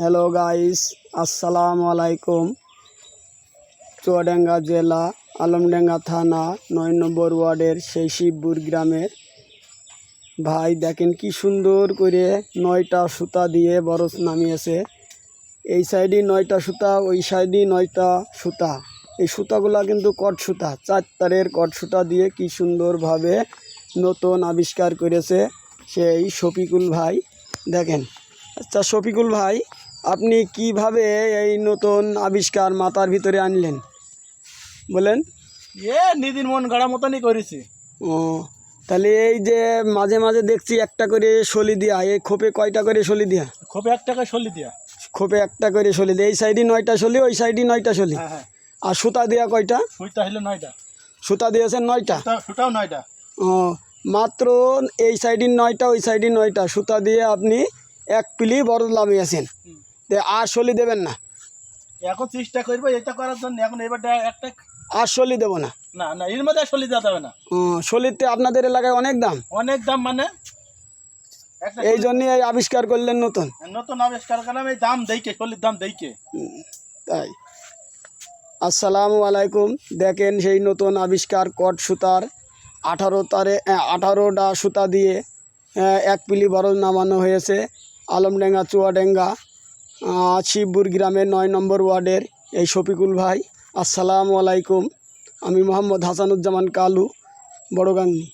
Hello guys, আসসালামু আলাইকুম। চুয়াডাঙ্গা জেলা আলমডাঙ্গা থানা ৯ নম্বর ওয়ার্ডের সেই শিবপুর গ্রামের ভাই দেখেন কি সুন্দর করে ৯টা সুতা দিয়ে বরজ নামিয়েছে। এই সাইডে ৯টা সুতা, ওই সাইডে ৯টা সুতা। এই সুতাগুলা কিন্তু কট সুতা, 4 তারের কট সুতা দিয়ে কি সুন্দরভাবে নতুন আবিষ্কার করেছে সেই শফিকুল ভাই। দেখেন, আচ্ছা শফিকুল ভাই, আপনি কিভাবে এই নতুন আবিষ্কার মাথার ভিতরে আনলেন বলেন? নিজের মন গড়া মতনই করেছি। ও, তাহলে এই যে মাঝে মাঝে দেখছি একটা করে সলি দিয়া, এই খোপে কয়টা করে সলি দিয়া? খোপে 1 টাকা সলি দিয়া। খোপে একটা করে সলি দিয়া, এই সাইডে 9টা সলি, ওই সাইডে 9টা সলি। হ্যাঁ। আর সুতা দিয়া কয়টা? সুতা হলো 9টা। সুতা দিয়েছেন 9টা? সুতাও 9টা। ও, মাত্র এই সাইডে 9টা, ওই সাইডে 9টা সুতা দিয়ে আপনি এক পিলি বরজ লামিয়েছেন। আর সলি দেবেন না? এখন চেষ্টা করবো এটা করার জন্য। এখন এবার একটা আর সলি দেবো না? না না, এর মধ্যে সলি দেওয়া যাবে না। সলিতে আপনাদের এলাকায় অনেক দাম। অনেক দাম, মানে এই জন্যই এই আবিষ্কার করলেন নতুন নতুন আবিষ্কার করলাম। এই দাম দেইকে, সলির দাম দেইকে। তাই। আসসালামু আলাইকুম। দেখেন সেই নতুন আবিষ্কার, কট সুতার 18টা সুতা দিয়ে এক পিলি বরজ নামানো হয়েছে আলমডাঙ্গা চুয়াডাঙ্গা শিবপুর গ্রামের ৯ নম্বর ওয়ার্ডের এই শফিকুল ভাই। আসসালামু আলাইকুম। আমি মোহাম্মদ হাসানুজ্জামান কালু, বড়গাংনী।